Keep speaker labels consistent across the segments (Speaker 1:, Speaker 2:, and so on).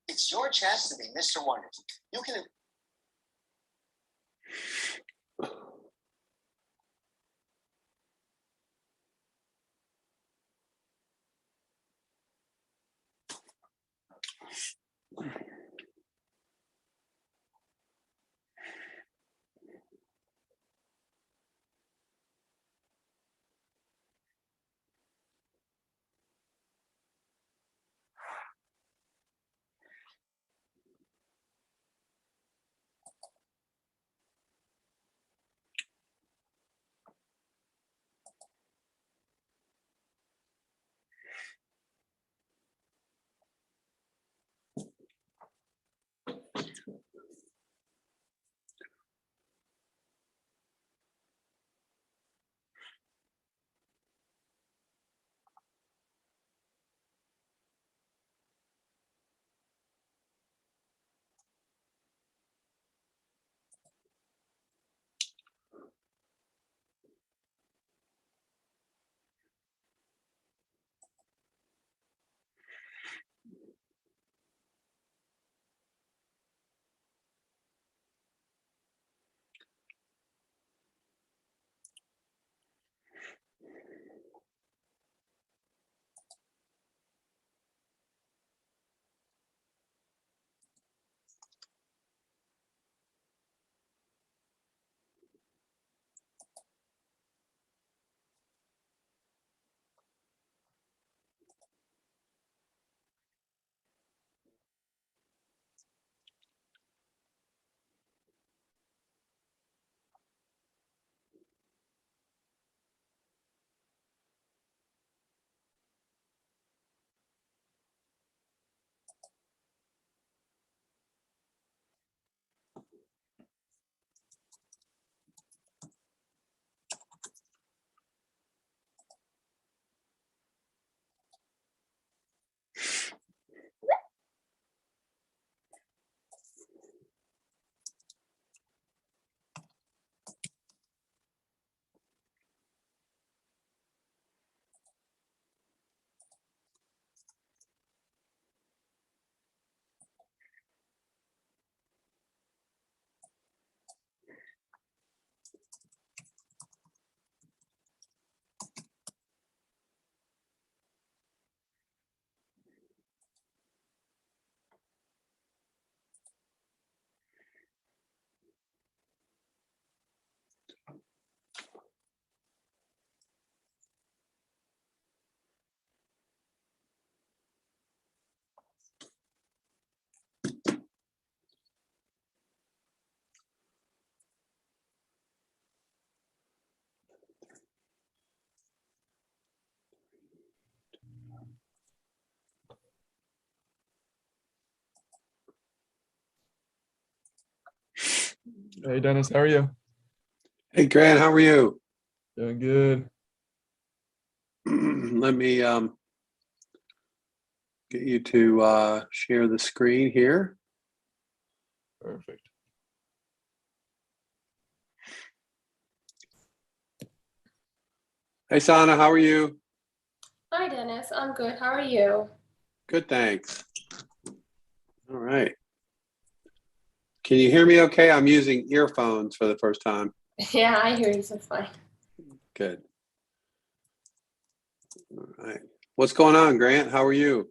Speaker 1: It's your chance to be Mr. Wonderful. You can.
Speaker 2: Hey Dennis, how are you?
Speaker 3: Hey Grant, how are you?
Speaker 2: Doing good.
Speaker 3: Let me get you to share the screen here.
Speaker 2: Perfect.
Speaker 3: Hey Sana, how are you?
Speaker 4: Hi, Dennis. I'm good. How are you?
Speaker 3: Good, thanks. All right. Can you hear me okay? I'm using earphones for the first time.
Speaker 4: Yeah, I hear you just fine.
Speaker 3: Good. All right. What's going on, Grant? How are you?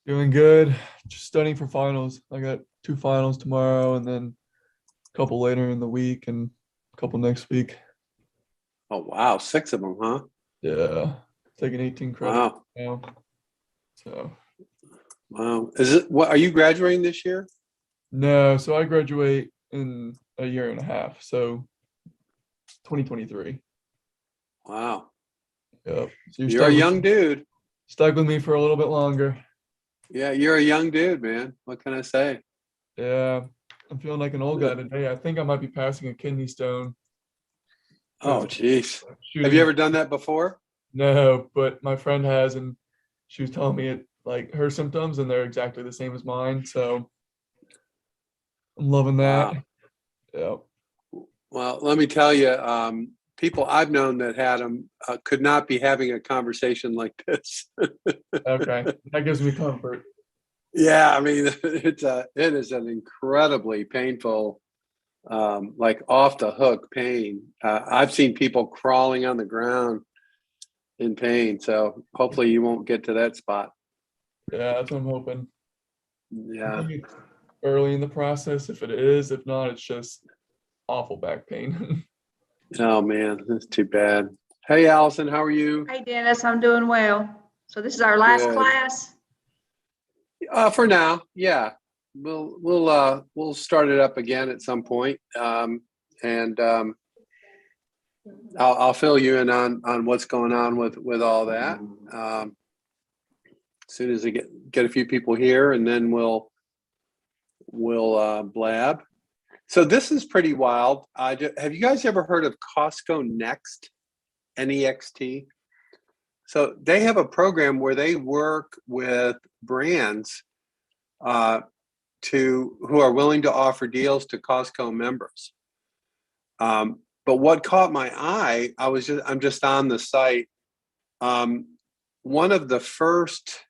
Speaker 2: Doing good. Just studying for finals. I got 2 finals tomorrow and then a couple later in the week and a couple next week.
Speaker 3: Oh, wow. 6 of them, huh?
Speaker 2: Yeah. Taking 18 credits
Speaker 3: Wow.
Speaker 2: now. So
Speaker 3: Wow. What are you graduating this year?
Speaker 2: no, so I graduate in a year and a half. So 2023.
Speaker 3: Wow.
Speaker 2: Yep. So
Speaker 3: You're a young dude.
Speaker 2: stuck with me for a little bit longer.
Speaker 3: Yeah, you're a young dude, man. What can I say?
Speaker 2: Yeah. I'm feeling like an old guy today. I think I might be passing a kidney stone.
Speaker 3: Oh, geez. Have
Speaker 2: Shooting
Speaker 3: you
Speaker 2: up.
Speaker 3: ever done that before?
Speaker 2: No, but my friend has, and she was telling me it like her symptoms, and they're exactly the same as mine. So I'm loving that.
Speaker 3: Wow.
Speaker 2: Yeah.
Speaker 3: Well, let me tell you, people I've known that had them could not be having a conversation like this.
Speaker 2: Okay. That gives me comfort.
Speaker 3: Yeah, I mean, it is an incredibly painful, like off the hook pain. I've seen people crawling on the ground in pain, so hopefully you won't get to that spot.
Speaker 2: Yeah, that's what I'm hoping. I
Speaker 3: Yeah.
Speaker 2: think it's early in the process. If it is, if not, it's just awful back pain.
Speaker 3: Oh man, that's too bad. Hey, Allison, how are you?
Speaker 5: Hey Dennis, I'm doing well. So this is our last
Speaker 3: Good.
Speaker 5: class.
Speaker 3: For now, yeah. We'll start it up again at some point. And I'll fill you in on what's going on with all that. As soon as I get a few people here, and then we'll blab. So this is pretty wild. Have you guys ever heard of Costco Next? NEXT? So they have a program where they work with brands who are willing to offer deals to Costco members. But what caught my eye, I'm just on the site. One of the first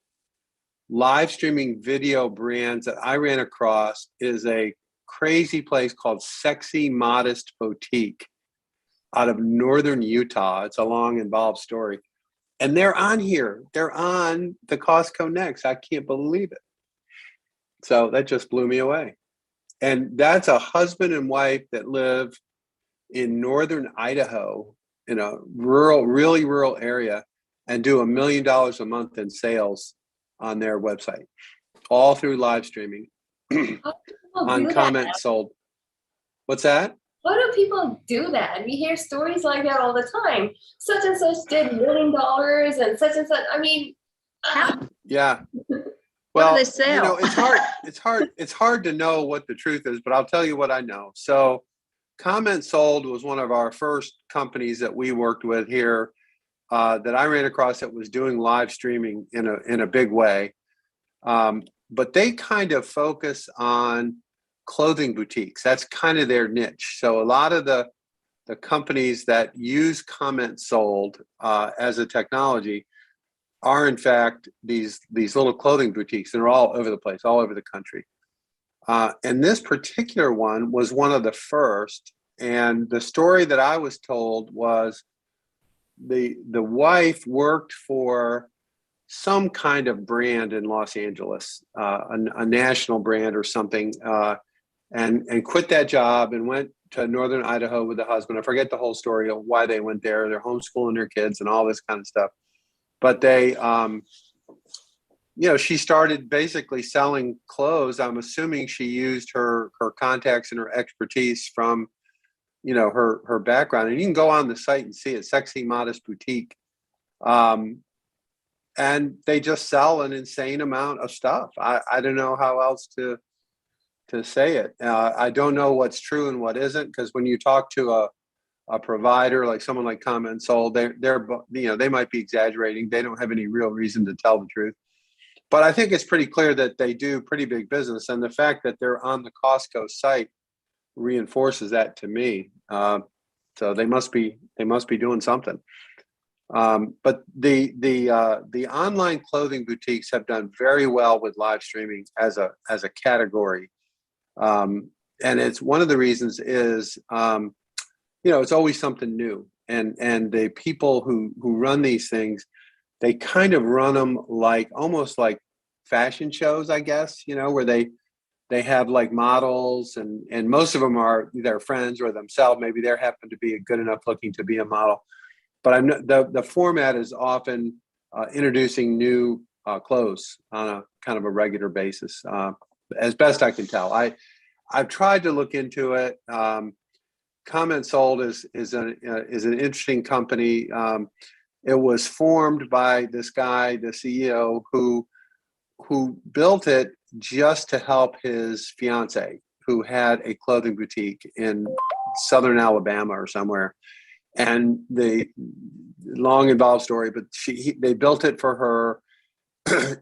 Speaker 3: live streaming video brands that I ran across is a crazy place called Sexy Modest Boutique out of northern Utah. It's a long, involved story. And they're on here. They're on the Costco Next. I can't believe it. So that just blew me away. And that's a husband and wife that live in northern Idaho in a really rural area and do $1 million a month in sales on their website, all through live streaming
Speaker 4: How do people
Speaker 3: on
Speaker 4: do that?
Speaker 3: comments sold. What's that?
Speaker 4: How do people do that? We hear stories like that all the time. Such and such did $1 million and such. I mean,
Speaker 3: Yeah.
Speaker 5: What do
Speaker 3: Well,
Speaker 5: they sell?
Speaker 3: it's hard to know what the truth is, but I'll tell you what I know. So Comment Sold was one of our first companies that we worked with here that I ran across that was doing live streaming in a big way. But they kind of focus on clothing boutiques. That's kind of their niche. So a lot of the companies that use Comment Sold as a technology are in fact these little clothing boutiques. They're all over the place, all over the country. And this particular one was one of the first. And the story that I was told was the wife worked for some kind of brand in Los Angeles, a national brand or something, and quit that job and went to northern Idaho with the husband. I forget the whole story of why they went there. They're homeschooling their kids and all this kind of stuff. But they, she started basically selling clothes. I'm assuming she used her contacts and her expertise from, her background. And you can go on the site and see it, Sexy Modest Boutique. And they just sell an insane amount of stuff. I don't know how else to to say it. I don't know what's true and what isn't, because when you talk to a provider like someone like Comment Sold, they're they might be exaggerating. They don't have any real reason to tell the truth. But I think it's pretty clear that they do pretty big business, and the fact that they're on the Costco site reinforces that to me. So they must be doing something. But the online clothing boutiques have done very well with live streaming as a category, and it's one of the reasons is it's always something new, and the people who run these things, they kind of run them like almost like fashion shows, I guess, where they have like models, and most of them are their friends or themselves. Maybe they happen to be good enough looking to be a model. But the format is often introducing new clothes on a kind of a regular basis, as best I can tell. I've tried to look into it. Comment Sold is an interesting company. It was formed by this guy, the CEO, who built it just to help his fiance, who had a clothing boutique in southern Alabama or somewhere. And the long involved story, but they built it for her,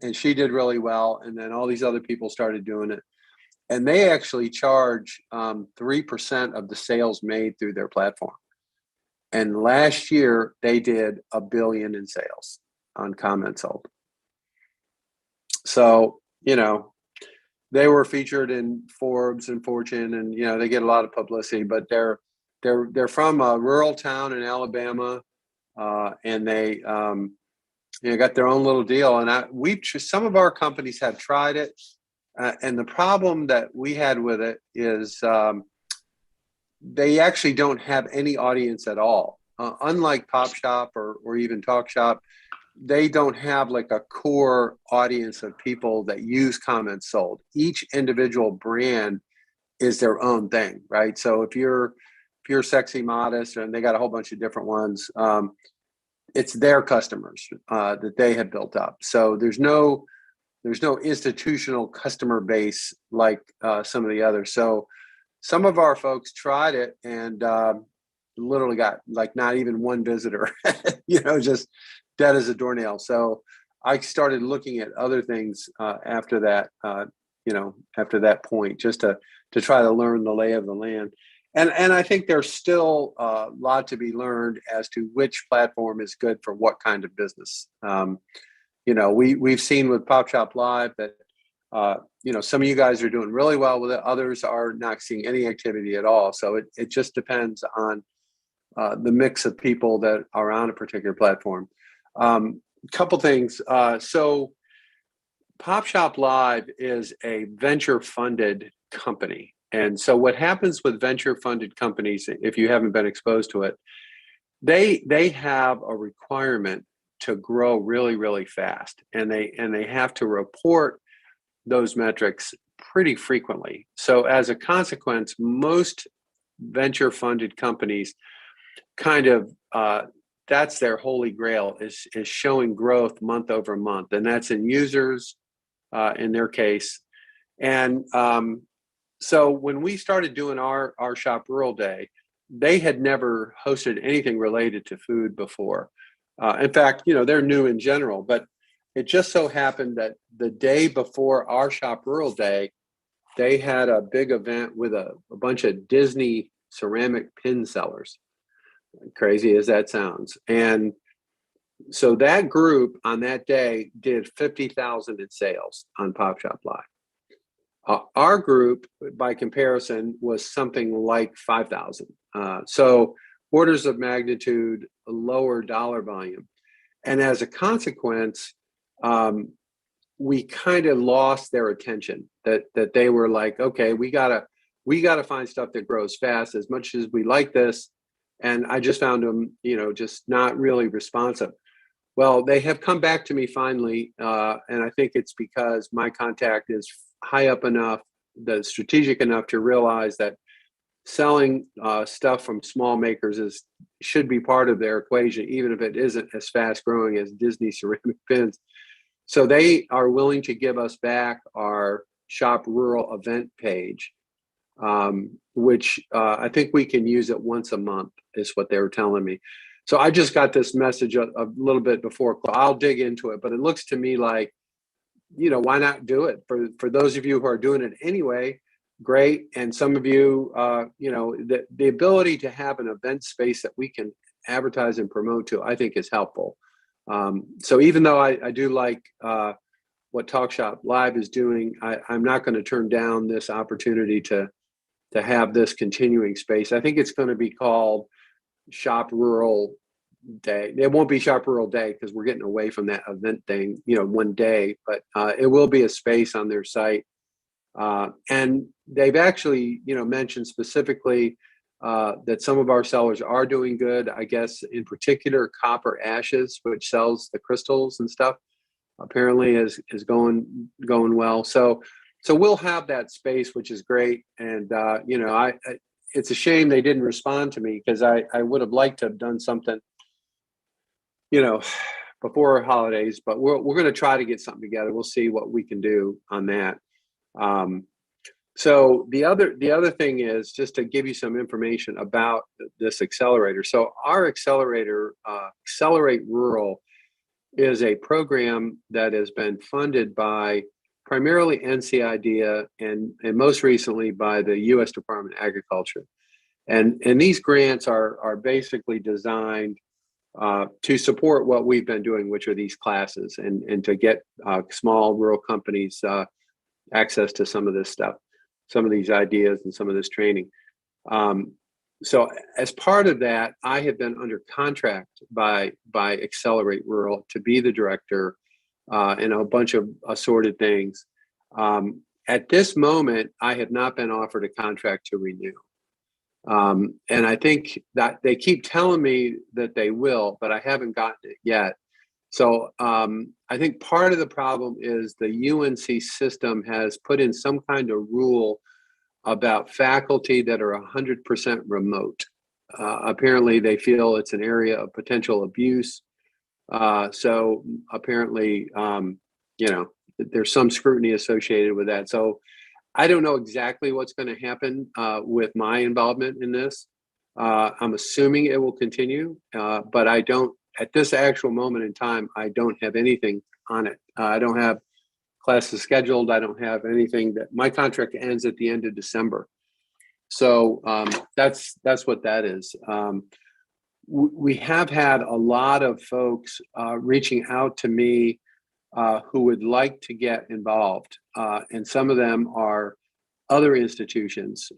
Speaker 3: and she did really well. And then all these other people started doing it, and they actually charge 3% of the sales made through their platform. And last year they did $1 billion in sales on Comment Sold. So they were featured in Forbes and Fortune, and they get a lot of publicity. But they're from a rural town in Alabama, and they got their own little deal. And some of our companies have tried it, and the problem that we had with it is they actually don't have any audience at all. Unlike Pop Shop or even Talk Shop, they don't have like a core audience of people that use Comment Sold. Each individual brand is their own thing, right? So if you're Sexy Modest, and they got a whole bunch of different ones, it's their customers that they have built up. So there's no institutional customer base like some of the others. So some of our folks tried it and literally got like not even one visitor, just dead as a doornail. So I started looking at other things after that, after that point, just to try to learn the lay of the land. And I think there's still a lot to be learned as to which platform is good for what kind of business. We've seen with Pop Shop Live that some of you guys are doing really well with it. Others are not seeing any activity at all. So it just depends on the mix of people that are on a particular platform. Couple things. So Pop Shop Live is a venture funded company. And so what happens with venture funded companies, if you haven't been exposed to it, they have a requirement to grow really, really fast. And they have to report those metrics pretty frequently. So as a consequence, most venture funded companies kind of, that's their holy grail is showing growth month over month. And that's in users, in their case. And so when we started doing our Shop Rural Day, they had never hosted anything related to food before. In fact, they're new in general, but it just so happened that the day before our Shop Rural Day, they had a big event with a bunch of Disney ceramic pin sellers. Crazy as that sounds. And so that group on that day did 50,000 in sales on Pop Shop Live. Our group, by comparison, was something like 5,000. So orders of magnitude lower dollar volume. And as a consequence, we kind of lost their attention that they were like, okay, we gotta find stuff that grows fast as much as we like this. And I just found them, just not really responsive. Well, they have come back to me finally. And I think it's because my contact is high up enough, that's strategic enough to realize that selling stuff from small makers should be part of their equation, even if it isn't as fast growing as Disney ceramic pins. So they are willing to give us back our Shop Rural event page, which I think we can use it once a month, is what they were telling me. So I just got this message a little bit before. I'll dig into it, but it looks to me like, why not do it? For those of you who are doing it anyway, great. And some of you, the ability to have an event space that we can advertise and promote to, I think is helpful. So even though I do like what Talk Shop Live is doing, I'm not going to turn down this opportunity to have this continuing space. I think it's going to be called Shop Rural Day. It won't be Shop Rural Day because we're getting away from that event thing, one day, but it will be a space on their site. And they've actually, mentioned specifically that some of our sellers are doing good. I guess in particular, Copper Ashes, which sells the crystals and stuff, apparently is going well. So we'll have that space, which is great. And it's a shame they didn't respond to me, because I would have liked to have done something, before holidays. But we're going to try to get something together. We'll see what we can do on that. So the other thing is just to give you some information about this accelerator. So our accelerator, Accelerate Rural, is a program that has been funded by primarily NCIDEA and most recently by the U.S. Department of Agriculture. And these grants are basically designed to support what we've been doing, which are these classes, and to get small rural companies access to some of this stuff, some of these ideas and some of this training. So as part of that, I have been under contract by Accelerate Rural to be the director and a bunch of assorted things. At this moment, I have not been offered a contract to renew. And I think that they keep telling me that they will, but I haven't gotten it yet. So I think part of the problem is the UNC system has put in some kind of rule about faculty that are 100% remote. Apparently they feel it's an area of potential abuse. So apparently, there's some scrutiny associated with that. So I don't know exactly what's going to happen with my involvement in this. I'm assuming it will continue, but I don't, at this actual moment in time, I don't have anything on it. I don't have classes scheduled. I don't have anything. That my contract ends at the end of December. So that's what that is. We have had a lot of folks reaching out to me who would like to get involved, and some of them are other institutions.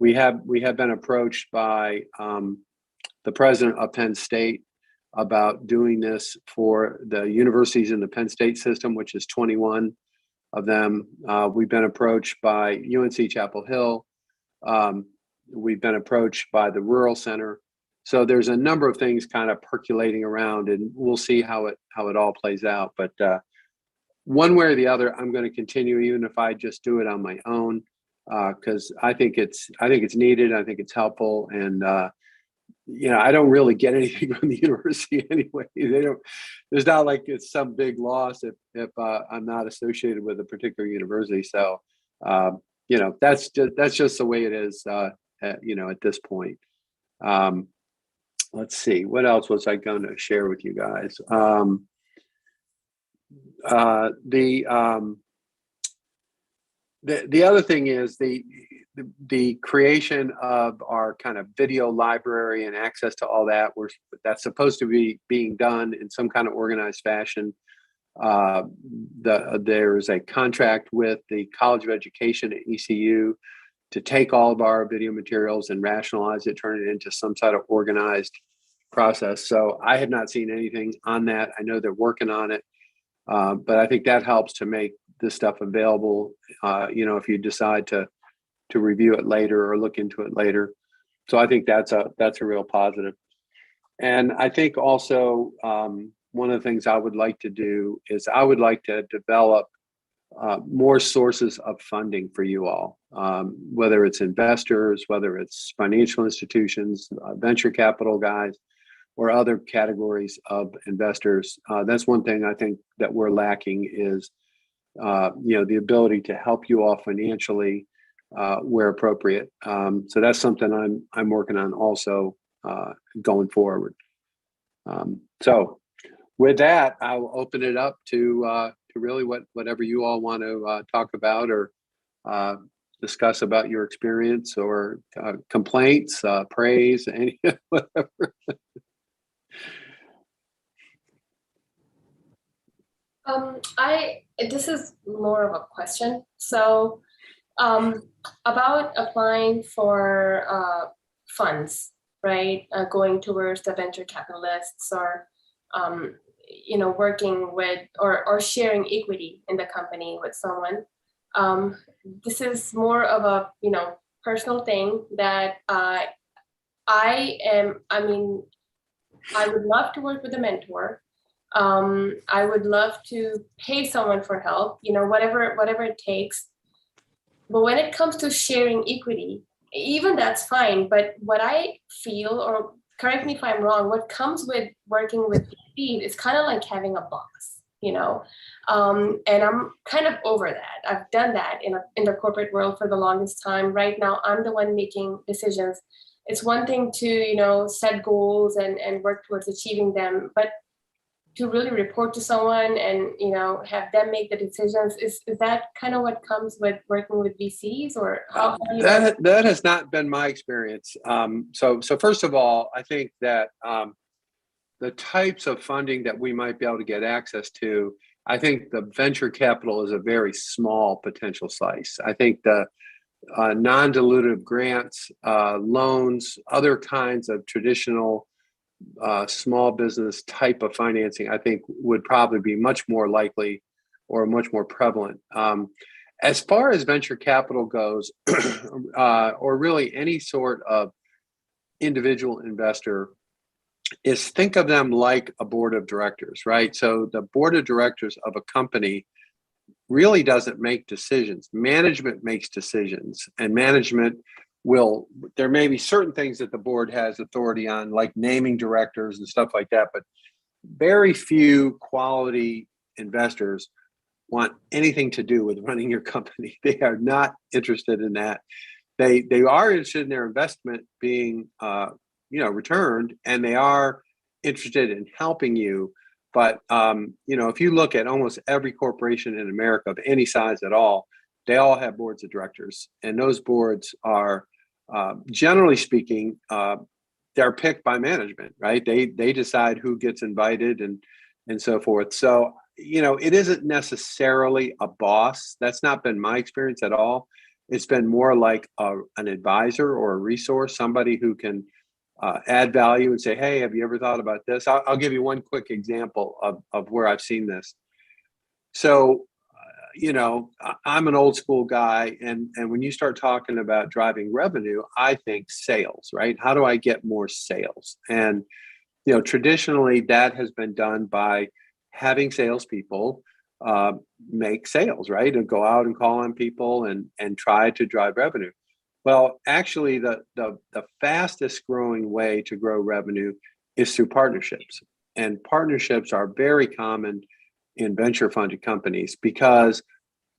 Speaker 3: We have been approached by the president of Penn State about doing this for the universities in the Penn State system, which is 21 of them. We've been approached by UNC Chapel Hill. We've been approached by the Rural Center. So there's a number of things kind of percolating around, and we'll see how it all plays out. But one way or the other, I'm going to continue, even if I just do it on my own, because I think it's needed. I think it's helpful, and I don't really get anything from the university anyway. There's not like it's some big loss if I'm not associated with a particular university. So that's just the way it is. At this point. Let's see, what else was I going to share with you guys? The other thing is the creation of our kind of video library and access to all that. That's supposed to be being done in some kind of organized fashion. There's a contract with the College of Education at ECU to take all of our video materials and rationalize it, turn it into some sort of organized process. So I have not seen anything on that. I know they're working on it, but I think that helps to make this stuff available, if you decide to review it later or look into it later. So I think that's a real positive. And I think also one of the things I would like to do is I would like to develop more sources of funding for you all, whether it's investors, whether it's financial institutions, venture capital guys, or other categories of investors. That's one thing I think that we're lacking is the ability to help you all financially where appropriate. So that's something I'm working on also going forward. So with that, I'll open it up to really whatever you all want to talk about or discuss about your experience or complaints, praise, any whatever.
Speaker 4: This is more of a question. So, about applying for funds, right? Going towards the venture capitalists or, working with or sharing equity in the company with someone. This is more of a, personal thing that I would love to work with a mentor. I would love to pay someone for help, whatever it takes. But when it comes to sharing equity, even that's fine. But what I feel, or correct me if I'm wrong, what comes with working with VC is kind of like having a boss, and I'm kind of over that. I've done that in the corporate world for the longest time. Right now, I'm the one making decisions. It's one thing to, set goals and work towards achieving them, but to really report to someone and have them make the decisions, is that kind of what comes with working with VCs, or how do you
Speaker 3: that has not been my experience. So first of all, I think that the types of funding that we might be able to get access to, I think the venture capital is a very small potential slice. I think the non-dilutive grants, loans, other kinds of traditional small business type of financing, I think would probably be much more likely or much more prevalent. As far as venture capital goes, or really any sort of individual investor, is think of them like a board of directors, right? So the board of directors of a company really doesn't make decisions. Management makes decisions, and management there may be certain things that the board has authority on, like naming directors and stuff like that, but very few quality investors want anything to do with running your company. They are not interested in that. They are interested in their investment being returned, and they are interested in helping you. But if you look at almost every corporation in America of any size at all, they all have boards of directors, and those boards are generally speaking, they're picked by management, right? They decide who gets invited and so forth. So it isn't necessarily a boss. That's not been my experience at all. It's been more like an advisor or a resource, somebody who can add value and say, hey, have you ever thought about this? I'll give you one quick example of where I've seen this. So, I'm an old school guy, and when you start talking about driving revenue, I think sales, right? How do I get more sales? And, traditionally that has been done by having salespeople make sales, right? And go out and call on people and try to drive revenue. Well, actually, the fastest growing way to grow revenue is through partnerships. And partnerships are very common in venture funded companies because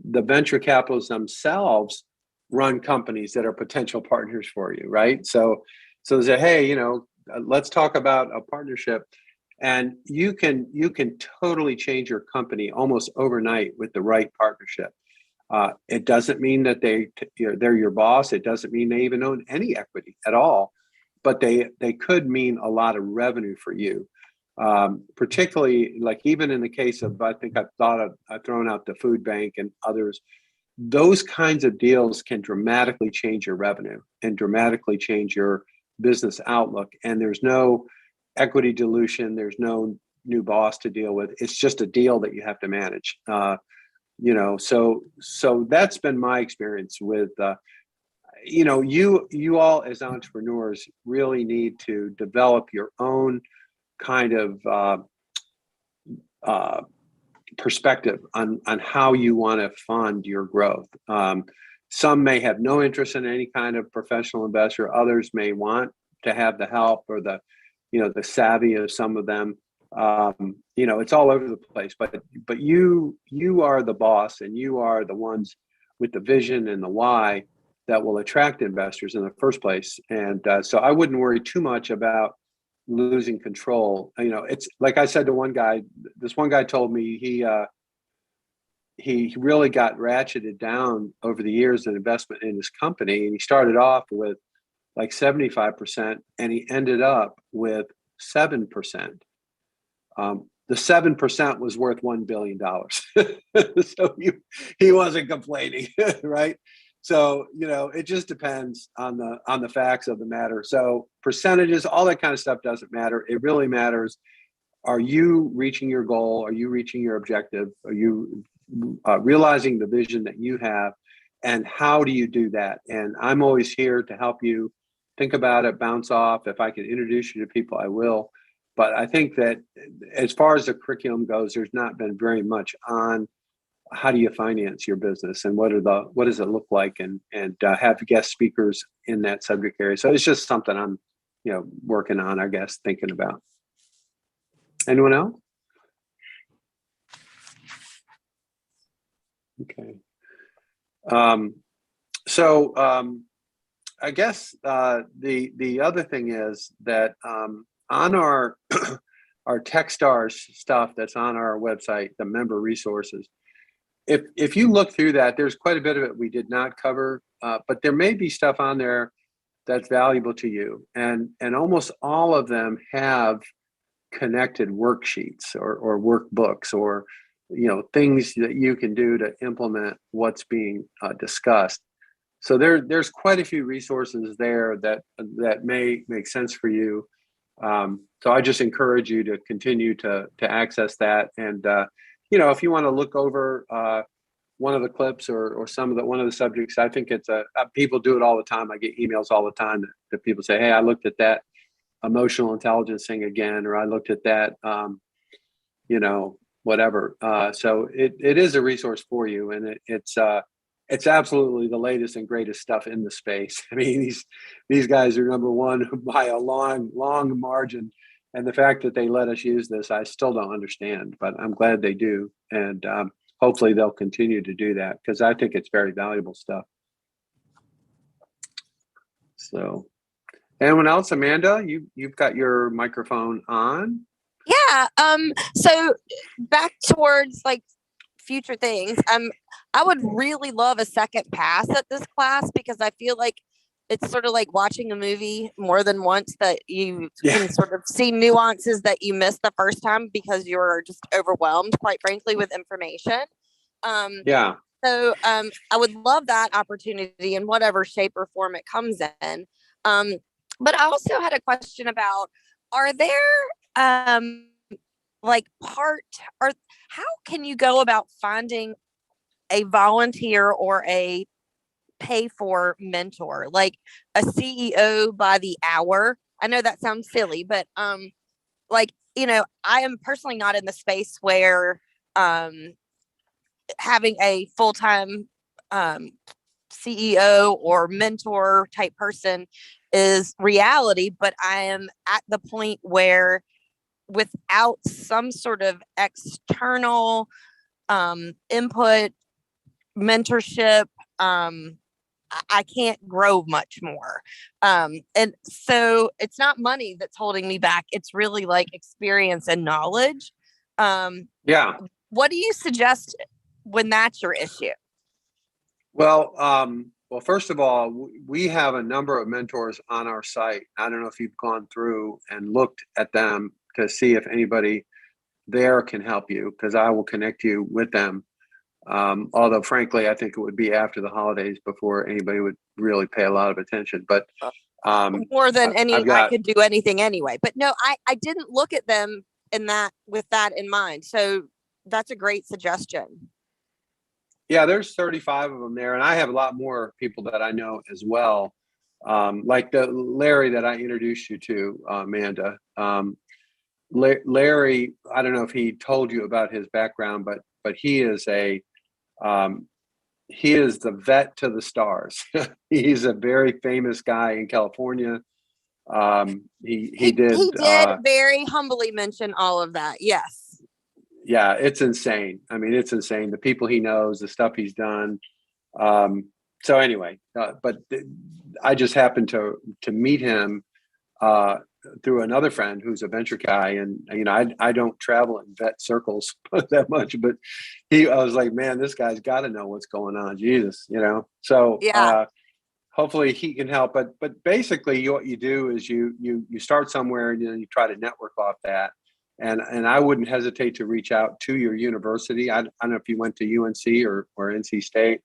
Speaker 3: the venture capitalists themselves run companies that are potential partners for you, right? So they say, hey, let's talk about a partnership. And you can totally change your company almost overnight with the right partnership. It doesn't mean that they're your boss. It doesn't mean they even own any equity at all, but they could mean a lot of revenue for you. Particularly, like even in the case of, I think I've thrown out the food bank and others. Those kinds of deals can dramatically change your revenue and dramatically change your business outlook. And there's no equity dilution. There's no new boss to deal with. It's just a deal that you have to manage. So that's been my experience with, you all as entrepreneurs really need to develop your own kind of perspective on how you want to fund your growth. Some may have no interest in any kind of professional investor. Others may want to have the help or the savvy of some of them. It's all over the place, but you are the boss, and you are the ones with the vision and the why that will attract investors in the first place. And so I wouldn't worry too much about losing control. It's like I said to one guy. This one guy told me he really got ratcheted down over the years in investment in his company, and he started off with like 75%, and he ended up with 7%. The 7% was worth $1 billion. So he wasn't complaining, right? So, it just depends on the facts of the matter. So percentages, all that kind of stuff doesn't matter. It really matters. Are you reaching your goal? Are you reaching your objective? Are you realizing the vision that you have? And how do you do that? And I'm always here to help you think about it, bounce off. If I can introduce you to people, I will. But I think that as far as the curriculum goes, there's not been very much on how do you finance your business and what does it look like, and have guest speakers in that subject area. So it's just something I'm working on, I guess, thinking about. Anyone else? Okay. So I guess the other thing is that on our our Techstars stuff that's on our website, the member resources, if you look through that, there's quite a bit of it we did not cover, but there may be stuff on there that's valuable to you, and almost all of them have connected worksheets or workbooks or things that you can do to implement what's being discussed. So there's quite a few resources there that may make sense for you. So I just encourage you to continue to access that. And if you want to look over one of the clips or one of the subjects, I think it's people do it all the time. I get emails all the time that people say, hey, I looked at that emotional intelligence thing again, or I looked at that whatever. So it is a resource for you, and it's absolutely the latest and greatest stuff in the space. I mean, these guys are number one by a long margin, and the fact that they let us use this, I still don't understand, but I'm glad they do, and hopefully they'll continue to do that, because I think it's very valuable stuff. So, anyone else? Amanda, you've got your microphone on.
Speaker 6: Yeah. So back towards like future things. I would really love a second pass at this class, because I feel like it's sort of like watching a movie more than once, that you can sort of see nuances that you missed the first time because you're just overwhelmed, quite frankly, with information. So I would love that opportunity in whatever shape or form it comes in. But I also had a question about, are there how can you go about finding a volunteer or a pay for mentor, like a CEO by the hour? I know that sounds silly, but I am personally not in the space where having a full-time CEO or mentor type person is reality, but I am at the point where without some sort of external input, mentorship, I can't grow much more. And so it's not money that's holding me back. It's really like experience and knowledge. What do you suggest when that's your issue?
Speaker 3: Well, first of all, we have a number of mentors on our site. I don't know if you've gone through and looked at them to see if anybody there can help you, because I will connect you with them. Although, frankly, I think it would be after the holidays before anybody would really pay a lot of attention. But
Speaker 6: more than I could do anything anyway. But no, I didn't look at them with that in mind. So that's a great suggestion.
Speaker 3: Yeah, there's 35 of them there, and I have a lot more people that I know as well. Like the Larry that I introduced you to, Amanda. Larry, I don't know if he told you about his background, but he is the vet to the stars. He's a very famous guy in California. He did.
Speaker 6: He did very humbly mention all of that. Yes.
Speaker 3: Yeah, it's insane. I mean, it's insane. The people he knows, the stuff he's done. So anyway, I just happened to meet him through another friend who's a venture guy, and I don't travel in vet circles that much, but I was like, man, this guy's got to know what's going on, Jesus, So
Speaker 6: Yeah.
Speaker 3: hopefully he can help. But basically, what you do is you start somewhere, and you try to network off that. And I wouldn't hesitate to reach out to your university. I don't know if you went to UNC or NC State,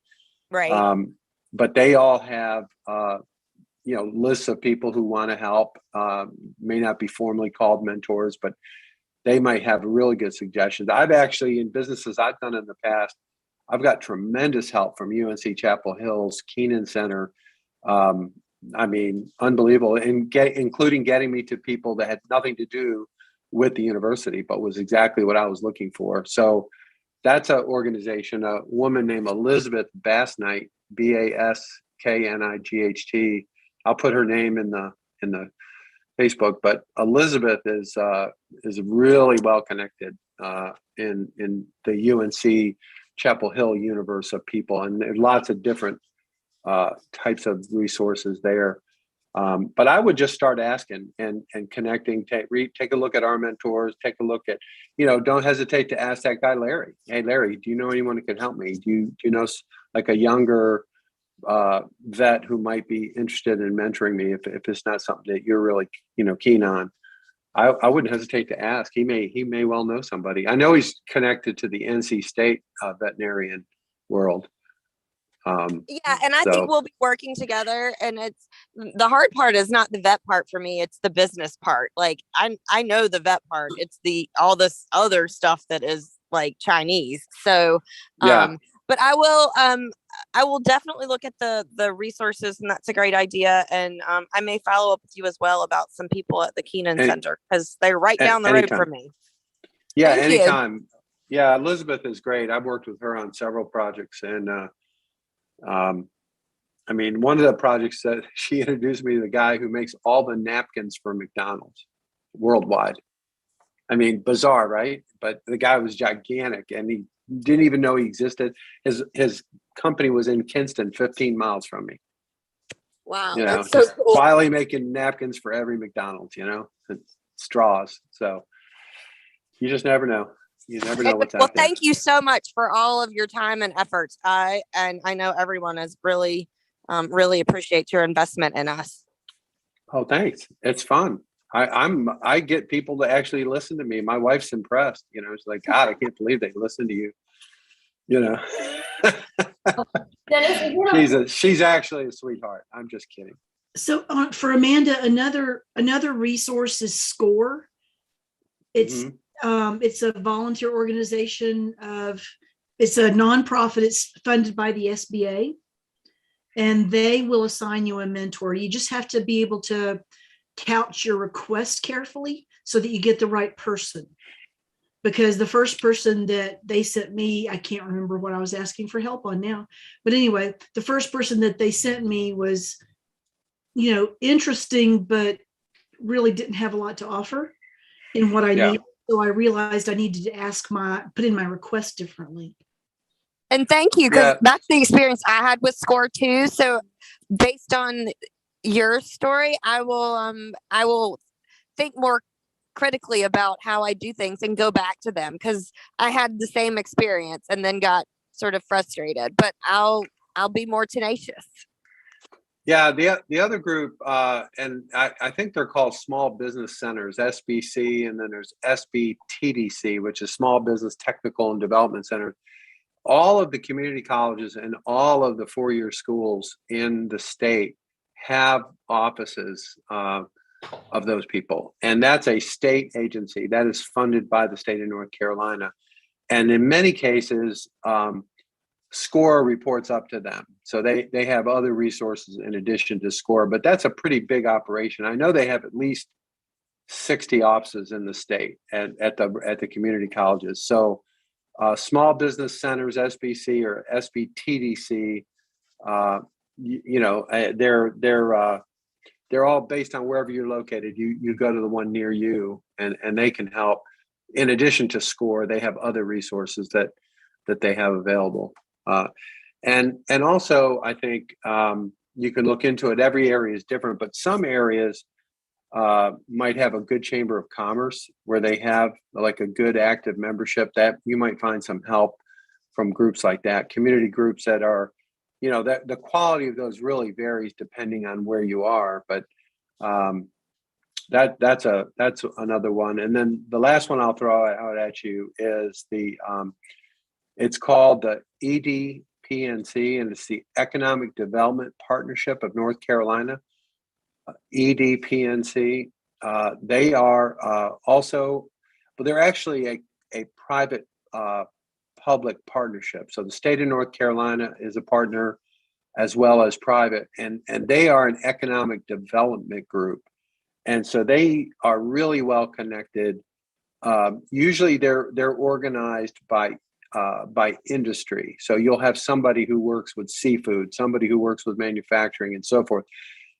Speaker 6: Right.
Speaker 3: but they all have lists of people who want to help. May not be formally called mentors, but they might have really good suggestions. I've actually, in businesses I've done in the past, I've got tremendous help from UNC Chapel Hill's Keenan Center. I mean, unbelievable, and including getting me to people that had nothing to do with the university, but was exactly what I was looking for. So that's an organization, a woman named Elizabeth Basknight, Basknight. I'll put her name in the Facebook, but Elizabeth is really well connected in the UNC Chapel Hill universe of people, and there's lots of different types of resources there. But I would just start asking and connecting. Take a look at our mentors. Take a look at, don't hesitate to ask that guy Larry. Hey, Larry, do you know anyone who can help me? Do you know like a younger vet who might be interested in mentoring me if it's not something that you're really keen on? I wouldn't hesitate to ask. He may well know somebody. I know he's connected to the NC State veterinarian world.
Speaker 6: Yeah, and I think we'll be working together, and it's the hard part is not the vet part for me, it's the business part. Like I know the vet part, it's all this other stuff that is like Chinese. So
Speaker 3: Yeah.
Speaker 6: But I will definitely look at the resources, and that's a great idea. And I may follow up with you as well about some people at the Keenan Center, because they're right down the road from me.
Speaker 3: Yeah,
Speaker 6: Thank you.
Speaker 3: anytime. Yeah, Elizabeth is great. I've worked with her on several projects, and I mean, one of the projects that she introduced me to the guy who makes all the napkins for McDonald's worldwide. I mean, bizarre, right? But the guy was gigantic, and he didn't even know he existed. His company was in Kinston, 15 miles from me.
Speaker 6: Wow, that's so cool.
Speaker 3: Quietly making napkins for every McDonald's, and straws. So you just never know. You never know what's out there.
Speaker 6: Well, thank you so much for all of your time and efforts. I know everyone is really appreciate your investment in us.
Speaker 3: Oh, thanks. It's fun. I get people to actually listen to me. My wife's impressed. It's like, God, I can't believe they listen to you. She's actually a sweetheart. I'm just kidding.
Speaker 7: So for Amanda, another resource is SCORE. It's it's a volunteer organization it's a nonprofit. It's funded by the SBA, and they will assign you a mentor. You just have to be able to couch your request carefully so that you get the right person. Because the first person that they sent me, I can't remember what I was asking for help on now. But anyway, the first person that they sent me was, interesting, but really didn't have a lot to offer in what I need. So I realized I needed to put in my request differently.
Speaker 6: And thank you, because that's the experience I had with SCORE too. So based on your story, I will think more critically about how I do things and go back to them, because I had the same experience and then got sort of frustrated, but I'll be more tenacious.
Speaker 3: Yeah, the other group, and I think they're called Small Business Centers, SBC, and then there's SBTDC, which is Small Business Technical and Development Center. All of the community colleges and all of the four-year schools in the state have offices of those people. And that's a state agency that is funded by the state of North Carolina. And in many cases, SCORE reports up to them. So they have other resources in addition to SCORE, but that's a pretty big operation. I know they have at least 60 offices in the state at the community colleges. So Small Business Centers, SBC or SBTDC, they're all based on wherever you're located. You go to the one near you, and they can help. In addition to SCORE, they have other resources that they have available. And also, I think you can look into it. Every area is different, but some areas might have a good chamber of commerce where they have like a good active membership, that you might find some help from groups like that. Community groups that are, that the quality of those really varies depending on where you are, but that's another one. And then the last one I'll throw out at you is it's called the EDPNC, and it's the Economic Development Partnership of North Carolina. EDPNC. They are also, but they're actually a private public partnership. So the state of North Carolina is a partner as well as private, and they are an economic development group. And so they are really well connected. Usually they're organized by industry. So you'll have somebody who works with seafood, somebody who works with manufacturing, and so forth.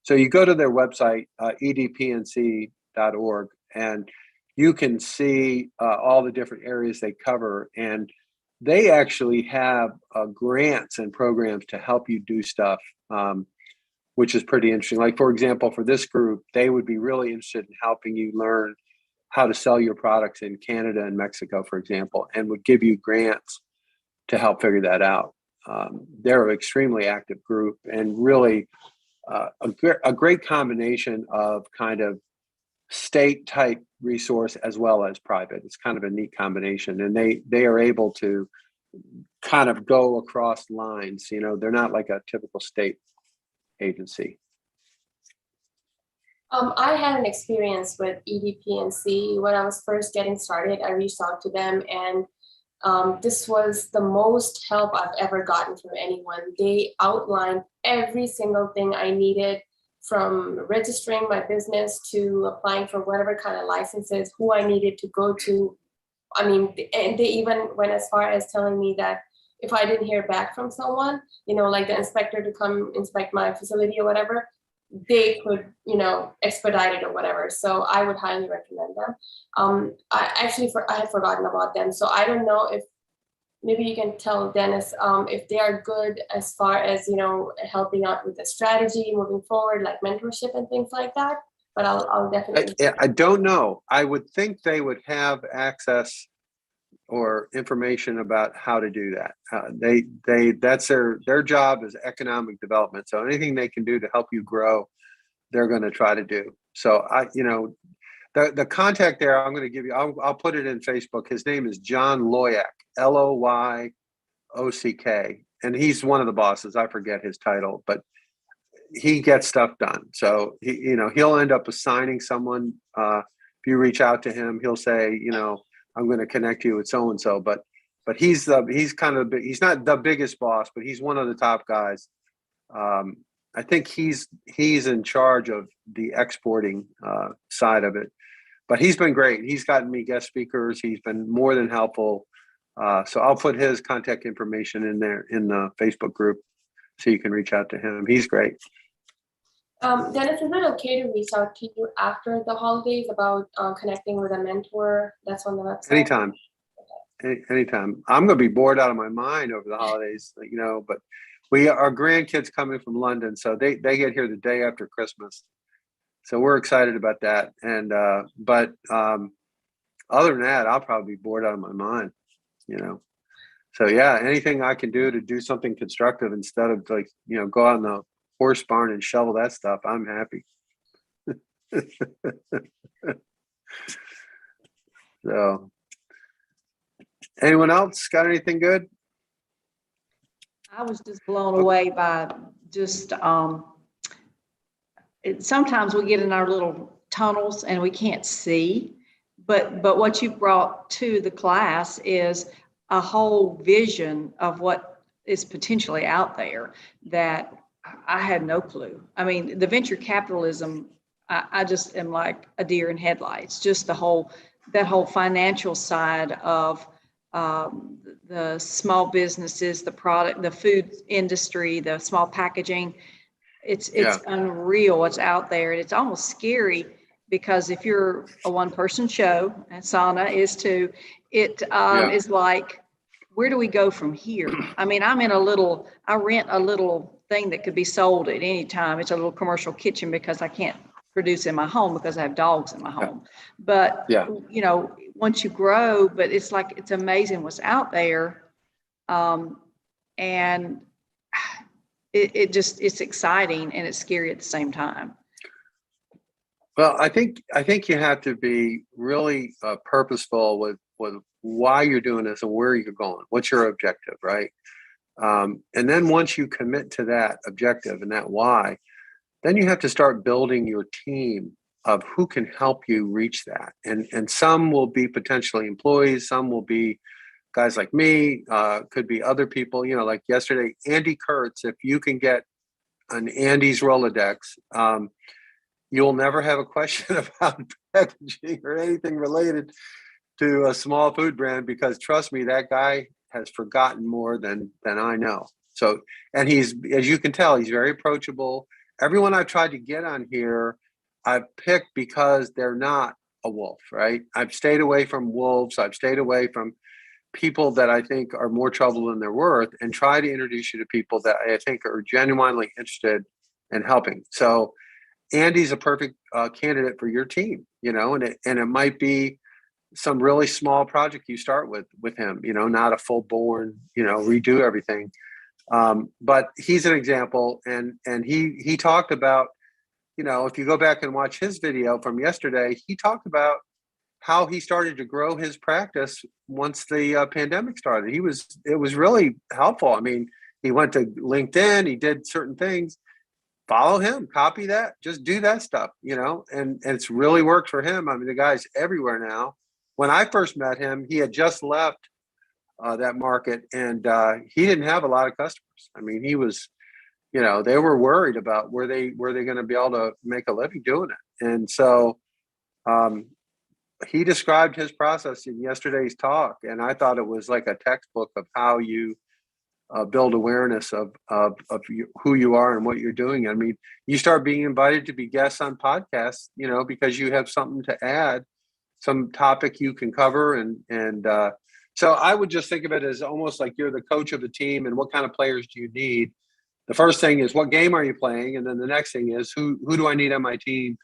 Speaker 3: So you go to their website, edpnc.org, and you can see all the different areas they cover. And they actually have grants and programs to help you do stuff, which is pretty interesting. Like, for example, for this group, they would be really interested in helping you learn how to sell your products in Canada and Mexico, for example, and would give you grants to help figure that out. They're an extremely active group, and really a great combination of kind of state type resource as well as private. It's kind of a neat combination, and they are able to kind of go across lines. They're not like a typical state agency.
Speaker 4: I had an experience with EDPNC when I was first getting started. I reached out to them, and this was the most help I've ever gotten from anyone. They outlined every single thing I needed, from registering my business to applying for whatever kind of licenses, who I needed to go to. I mean, and they even went as far as telling me that if I didn't hear back from someone, like the inspector to come inspect my facility or whatever, they could, expedite it or whatever. So I would highly recommend them. I had forgotten about them. So I don't know if maybe you can tell Dennis if they are good as far as, helping out with the strategy moving forward, like mentorship and things like that. But I'll definitely.
Speaker 3: I don't know. I would think they would have access or information about how to do that. That's their job is economic development. So anything they can do to help you grow, they're going to try to do. So the contact there, I'm going to give you. I'll put it in Facebook. His name is John Loyak, Loyock, and he's one of the bosses. I forget his title, but he gets stuff done. So he'll end up assigning someone. If you reach out to him, he'll say, I'm going to connect you with so and so. But he's kind of he's not the biggest boss, but he's one of the top guys. I think he's in charge of the exporting side of it. But he's been great. He's gotten me guest speakers. He's been more than helpful. So I'll put his contact information in there in the Facebook group, so you can reach out to him. He's great.
Speaker 4: Dennis, is it okay to reach out to you after the holidays about connecting with a mentor that's on the website?
Speaker 3: Anytime. Anytime. I'm going to be bored out of my mind over the holidays, but our grandkids coming from London, so they get here the day after Christmas. So we're excited about that. And but other than that, I'll probably be bored out of my mind, So yeah, anything I can do to do something constructive instead of go out in the horse barn and shovel that stuff, I'm happy. So anyone else got anything good?
Speaker 5: I was just blown away by just sometimes we get in our little tunnels and we can't see, but what you brought to the class is a whole vision of what is potentially out there that I had no clue. I mean, the venture capitalism, I just am like a deer in headlights. Just that whole financial side of the small businesses, the product, the food industry, the small packaging. It's
Speaker 3: Yeah.
Speaker 5: unreal what's out there, and it's almost scary because if you're a one-person show, and Sana is too, it is like, where do we go from here? I mean, I rent a little thing that could be sold at any time. It's a little commercial kitchen because I can't produce in my home because I have dogs in my home. But, you know, once you grow, but it's like, it's amazing what's out there. And it's exciting and it's scary at the same time.
Speaker 3: Well, I think you have to be really purposeful with why you're doing this and where you're going. What's your objective, right? And then once you commit to that objective and that why, then you have to start building your team of who can help you reach that. And some will be potentially employees, some will be guys like me, could be other people, you know, like yesterday, Andy Kurtz. If you can get an Andy's Rolodex, you'll never have a question about packaging or anything related to a small food brand, because trust me, that guy has forgotten more than I know. So, and he's, as you can tell, he's very approachable. Everyone I've tried to get on here, I've picked because they're not a wolf, right? I've stayed away from wolves. I've stayed away from people that I think are more trouble than they're worth, and try to introduce you to people that I think are genuinely interested in helping. So Andy's a perfect candidate for your team, you know, and it might be some really small project you start with him, you know, not a full born, you know, redo everything. But he's an example, and he talked about, you know, if you go back and watch his video from yesterday, he talked about how he started to grow his practice once the pandemic started. It was really helpful. I mean, he went to LinkedIn, he did certain things. Follow him, copy that, just do that stuff, you know, and it's really worked for him. I mean, the guy's everywhere now. When I first met him, he had just left that market, and he didn't have a lot of customers. I mean, he was, you know, they were worried about were they going to be able to make a living doing it. And so he described his process in yesterday's talk, and I thought it was like a textbook of how you build awareness of who you are and what you're doing. I mean, you start being invited to be guests on podcasts, you know, because you have something to add, some topic you can cover, and so I would just think of it as almost like you're the coach of the team, and what kind of players do you need? The first thing is, what game are you playing? And then the next thing is, who do I need on my team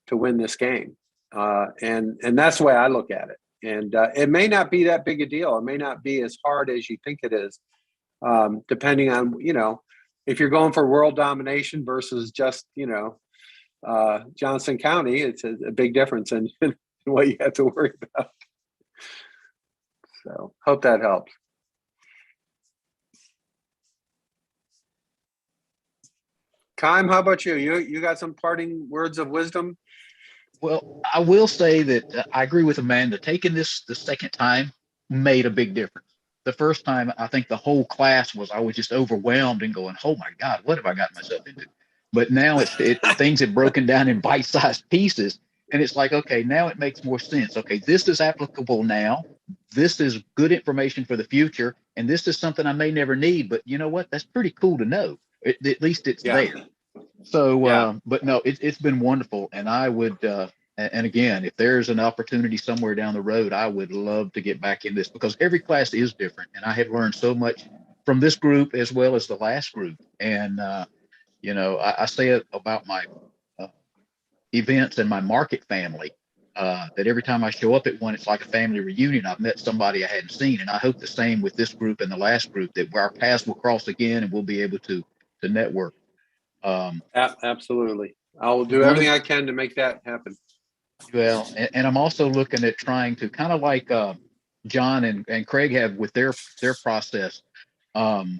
Speaker 3: to win this game? And that's the way I look at it. And it may not be that big a deal. It may not be as hard as you think it is, depending on, you know, if you're going for world domination versus just, you know, Johnson County, it's a big difference in what you have to worry about. So hope that helps. Kime, how about you? You got some parting words of wisdom?
Speaker 8: Well, I will say that I agree with Amanda. Taking this the second time made a big difference. The first time, I think the whole class I was just overwhelmed and going, "Oh my God, what have I got myself into?" But now things have broken down in bite-sized pieces, and it's like, okay, now it makes more sense. Okay, this is applicable now. This is good information for the future, and this is something I may never need. But you know what? That's pretty cool to know. At least it's there. So, but no, it's been wonderful. And I would, and again, if there's an opportunity somewhere down the road, I would love to get back in this, because every class is different. And I have learned so much from this group as well as the last group. And, you know, I say it about my events and my market family, that every time I show up at one, it's like a family reunion. I've met somebody I hadn't seen. And I hope the same with this group and the last group, that our paths will cross again and we'll be able to network.
Speaker 3: Absolutely. I'll do everything I can to make that happen.
Speaker 8: Well, and I'm also looking at trying to kind of like John and Craig have with their process. I'm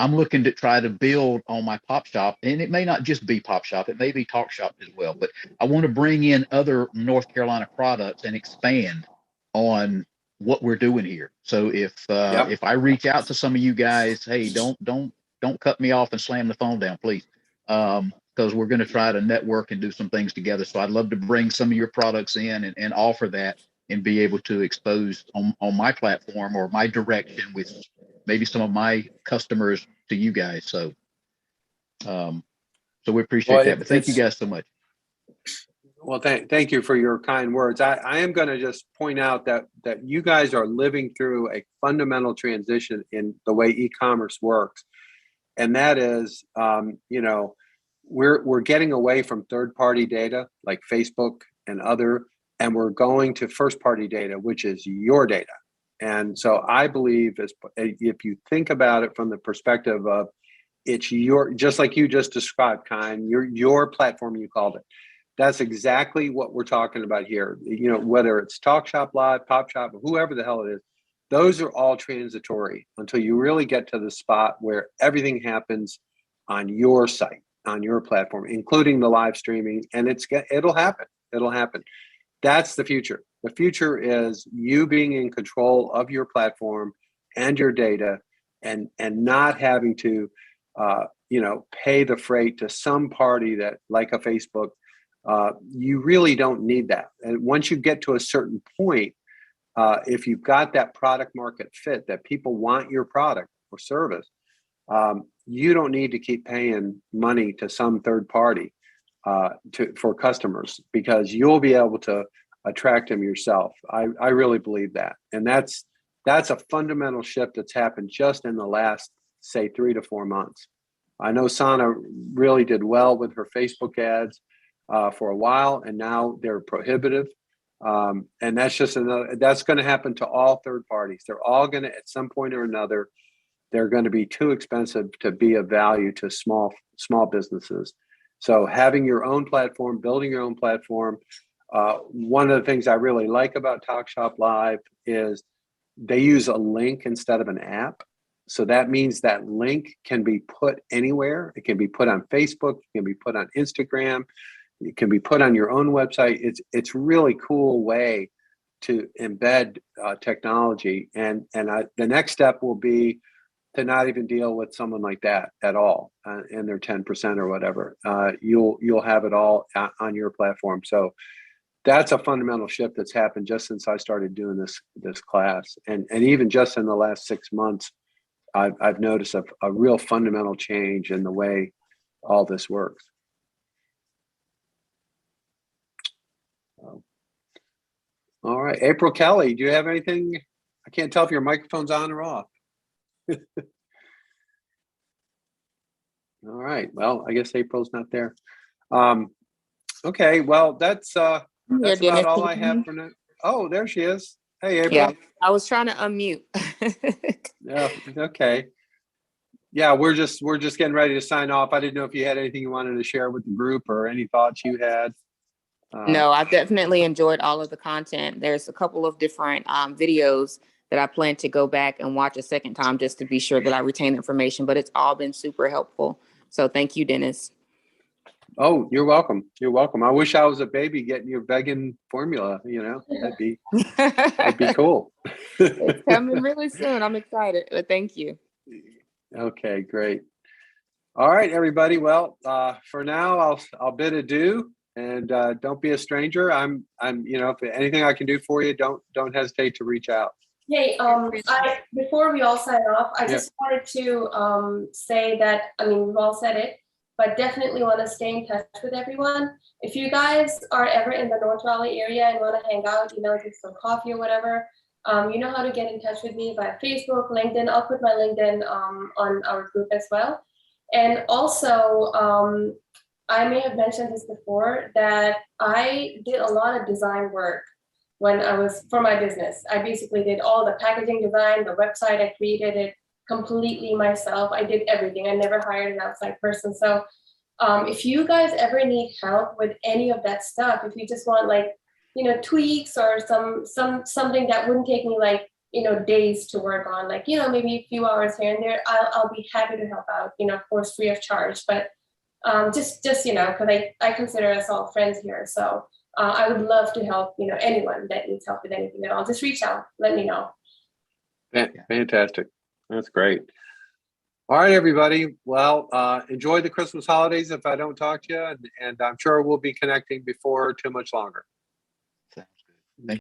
Speaker 8: looking to try to build on my pop shop, and it may not just be pop shop, it may be talk shop as well, but I want to bring in other North Carolina products and expand on what we're doing here. So if I reach out to some of you guys, hey, don't cut me off and slam the phone down, please. Because we're going to try to network and do some things together. So I'd love to bring some of your products in and offer that and be able to expose on my platform or my direction with maybe some of my customers to you guys. So So we appreciate
Speaker 3: Well,
Speaker 8: that. But thank you
Speaker 3: it's-
Speaker 8: guys so much.
Speaker 3: Well, thank you for your kind words. I am going to just point out that you guys are living through a fundamental transition in the way e-commerce works, and that is, we're getting away from third-party data like Facebook and other, and we're going to first-party data, which is your data. And so I believe, if you think about it from the perspective of it's your, just like you just described, Kind, your platform, you called it. That's exactly what we're talking about here. Whether it's Talk Shop Live, Pop Shop, whoever the hell it is, those are all transitory until you really get to the spot where everything happens on your site, on your platform, including the live streaming. And it'll happen. It'll happen. That's the future. The future is you being in control of your platform and your data, and not having to, pay the freight to some party that, like a Facebook. You really don't need that. And once you get to a certain point, if you've got that product market fit, that people want your product or service, you don't need to keep paying money to some third party for customers, because you'll be able to attract them yourself. I really believe that. And that's a fundamental shift that's happened just in the last, say, 3 to 4 months. I know Sana really did well with her Facebook ads for a while, and now they're prohibitive. And that's just that's going to happen to all third parties. They're all going to, at some point or another, they're going to be too expensive to be of value to small businesses. So having your own platform, building your own platform. One of the things I really like about Talk Shop Live is they use a link instead of an app. So that means that link can be put anywhere. It can be put on Facebook. It can be put on Instagram. It can be put on your own website. It's really cool way to embed technology. And the next step will be to not even deal with someone like that at all, and their 10% or whatever. You'll have it all on your platform. So that's a fundamental shift that's happened just since I started doing this class, and even just in the last 6 months, I've noticed a real fundamental change in the way all this works. All right, April Kelly, do you have anything? I can't tell if your microphone's on or off. All right, well, I guess April's not there. Okay, well, that's about all I have for now. Oh, there she is. Hey, April.
Speaker 9: Yeah, I was trying to unmute.
Speaker 3: Yeah, okay. Yeah, we're just getting ready to sign off. I didn't know if you had anything you wanted to share with the group or any thoughts you had.
Speaker 9: No, I've definitely enjoyed all of the content. There's a couple of different videos that I plan to go back and watch a second time just to be sure that I retain information, but it's all been super helpful. So thank you, Dennis.
Speaker 3: Oh, you're welcome. You're welcome. I wish I was a baby getting your vegan formula, that'd be cool.
Speaker 9: It's coming really soon. I'm excited, but thank you.
Speaker 3: Okay, great. All right, everybody. Well, for now, I'll bid adieu, and don't be a stranger. I'm if anything I can do for you, don't hesitate to reach out.
Speaker 4: Hey, before we all sign off, I just wanted to say that, we've all said it, but definitely want to stay in touch with everyone. If you guys are ever in the North Valley area and want to hang out, get some coffee or whatever, you know how to get in touch with me via Facebook, LinkedIn. I'll put my LinkedIn on our group as well. And also, I may have mentioned this before, that I did a lot of design work when I was for my business. I basically did all the packaging design, the website, I created it completely myself. I did everything. I never hired an outside person. So if you guys ever need help with any of that stuff, if you just want tweaks or something that wouldn't take me days to work on, maybe a few hours here and there, I'll be happy to help out, of course, free of charge. But just because I consider us all friends here. So I would love to help, anyone that needs help with anything at all. Just reach out, let me know.
Speaker 3: Fantastic. That's great. All right, everybody. Well, enjoy the Christmas holidays if I don't talk to you, and I'm sure we'll be connecting before too much longer.